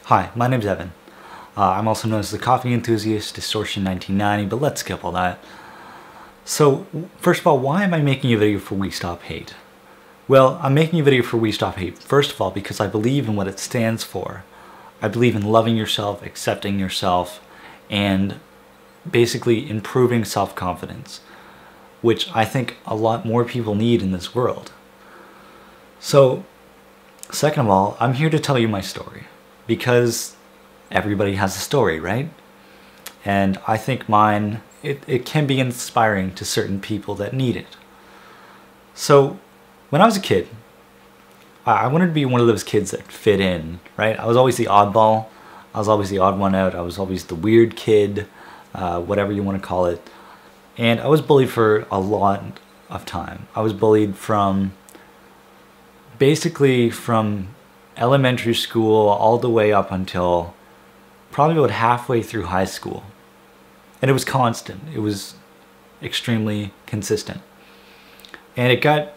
Hi, my name's Evan. I'm also known as the Coffee Enthusiast, Distortion 1990, but let's skip all that. So, first of all, why am I making a video for WeStopHate? Well, I'm making a video for WeStopHate, first of all, because I believe in what it stands for. I believe in loving yourself, accepting yourself, and basically improving self-confidence, which I think a lot more people need in this world. So, second of all, I'm here to tell you my story, because everybody has a story, right? And I think mine, it can be inspiring to certain people that need it. So, when I was a kid, I wanted to be one of those kids that fit in, right? I was always the oddball. I was always the odd one out. I was always the weird kid, whatever you want to call it. And I was bullied for a lot of time. I was bullied basically from elementary school all the way up until probably about halfway through high school. And it was constant. It was extremely consistent. And it got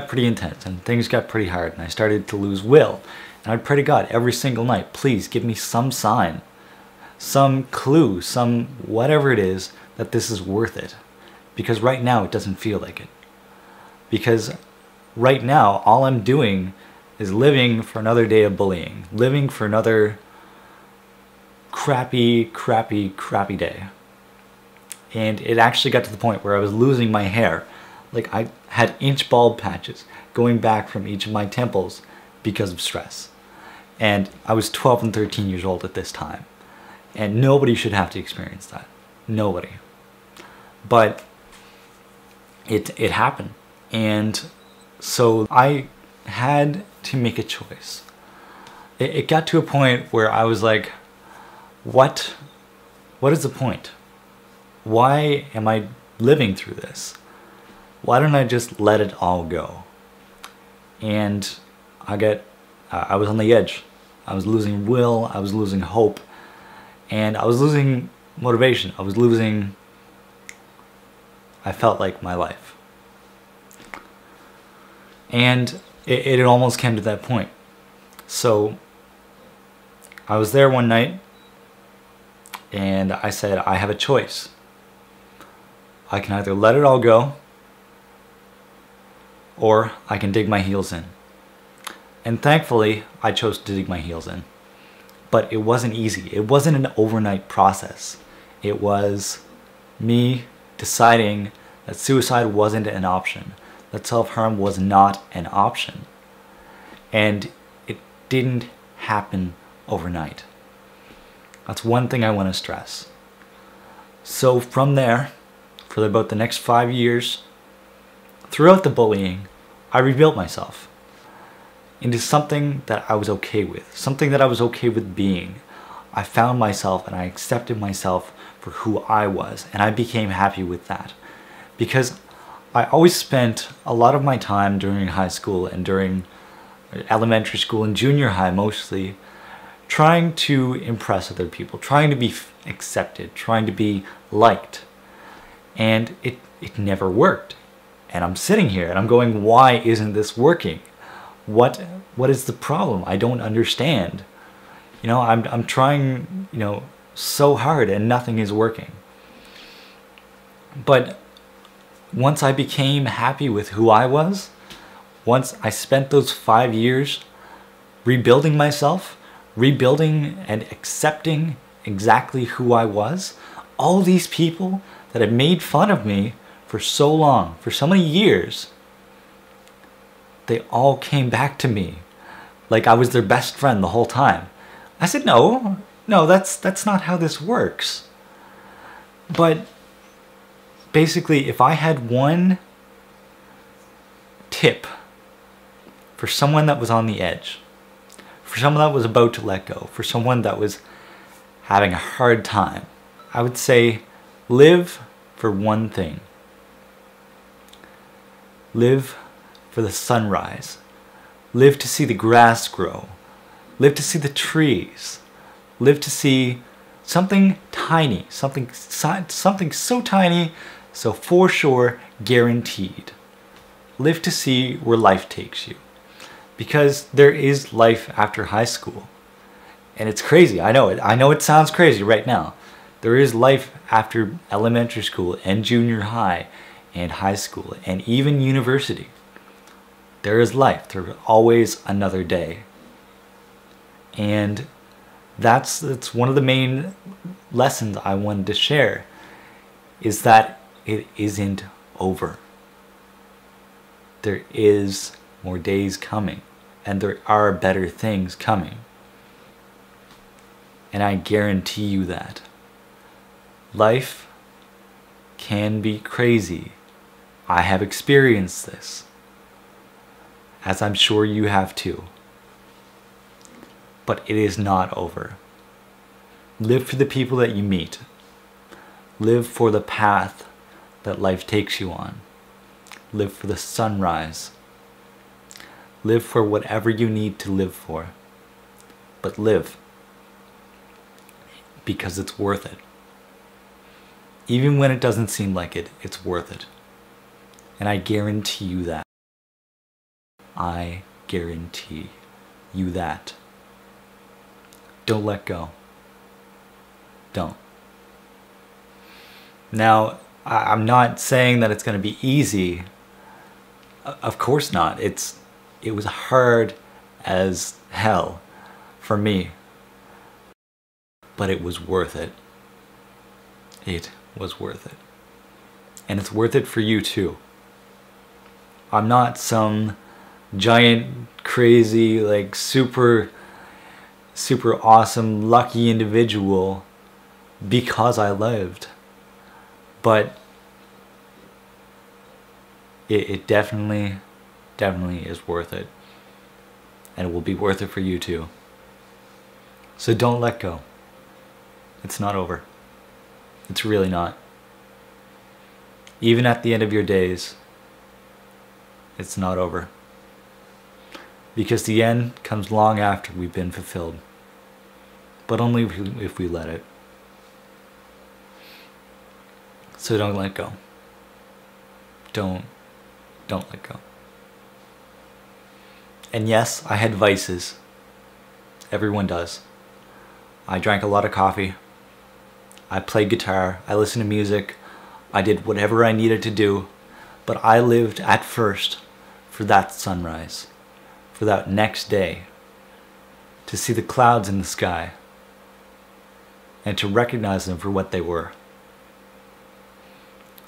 pretty intense and things got pretty hard and I started to lose will. And I'd pray to God every single night, please give me some sign, some clue, some whatever it is that this is worth it. Because right now it doesn't feel like it. Because right now all I'm doing is living for another day of bullying, living for another crappy day. And it actually got to the point where I was losing my hair. Like I had inch bald patches going back from each of my temples because of stress. And I was 12 and 13 years old at this time. And nobody should have to experience that. Nobody. But it happened. And so I had to make a choice. It got to a point where I was like, what is the point? Why am I living through this? Why don't I just let it all go? And I was on the edge. I was losing will, I was losing hope, and I was losing motivation. I felt like my life. And it almost came to that point. So I was there one night and I said, I have a choice. I can either let it all go or I can dig my heels in. And thankfully, I chose to dig my heels in. But it wasn't easy. It wasn't an overnight process. It was me deciding that suicide wasn't an option, that self-harm was not an option. And it didn't happen overnight. That's one thing I want to stress. So from there, for about the next 5 years, throughout the bullying, I rebuilt myself into something that I was okay with, something that I was okay with being. I found myself and I accepted myself for who I was, and I became happy with that. Because I always spent a lot of my time during high school and during elementary school and junior high mostly trying to impress other people, trying to be accepted, trying to be liked. And it never worked. And I'm sitting here and I'm going, why isn't this working? What is the problem? I don't understand. You know, I'm trying, so hard and nothing is working. But once I became happy with who I was, once I spent those 5 years rebuilding myself, rebuilding and accepting exactly who I was, all these people that had made fun of me for so long, for so many years, they all came back to me like I was their best friend the whole time. I said, no, that's not how this works. But basically, if I had one tip for someone that was on the edge, for someone that was about to let go, for someone that was having a hard time, I would say live for one thing. Live for the sunrise. Live to see the grass grow. Live to see the trees. Live to see something tiny, something so tiny, so for sure guaranteed. Live to see where life takes you. Because there is life after high school. And it's crazy. I know it. I know it sounds crazy right now. There is life after elementary school and junior high and high school and even university. There is life. There's always another day. And that's one of the main lessons I wanted to share, is that it isn't over. There is more days coming, and there are better things coming. And I guarantee you that. Life can be crazy. I have experienced this, as I'm sure you have too. But it is not over. Live for the people that you meet. Live for the path that life takes you on. Live for the sunrise. Live for whatever you need to live for. But live. Because it's worth it. Even when it doesn't seem like it, it's worth it. And I guarantee you that. I guarantee you that. Don't let go. Don't. Now, I'm not saying that it's going to be easy. Of course not. It was hard as hell for me. But it was worth it. It was worth it. And it's worth it for you too. I'm not some giant, crazy, like super awesome, lucky individual because I lived. But it definitely is worth it. And it will be worth it for you too. So don't let go. It's not over. It's really not. Even at the end of your days, it's not over. Because the end comes long after we've been fulfilled. But only if we let it. So don't let go. Don't let go. And yes, I had vices. Everyone does. I drank a lot of coffee. I played guitar. I listened to music. I did whatever I needed to do. But I lived at first for that sunrise. For that next day. To see the clouds in the sky. And to recognize them for what they were.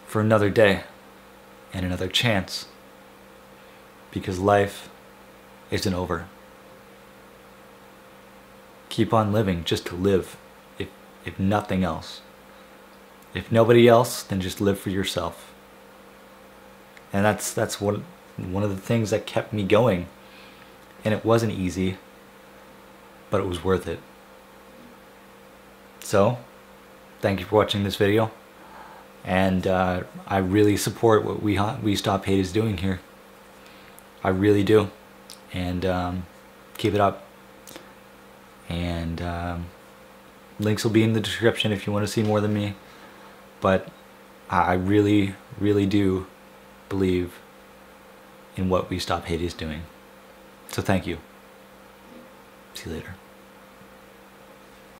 For another day. And another chance. Because life isn't over. Keep on living just to live, if nothing else. If nobody else, then just live for yourself. And that's one of the things that kept me going. And it wasn't easy, but it was worth it. So, thank you for watching this video. And I really support what WeStopHate is doing here. I really do. And keep it up. And links will be in the description if you want to see more than me. But I really do believe in what WeStopHate is doing. So thank you. See you later.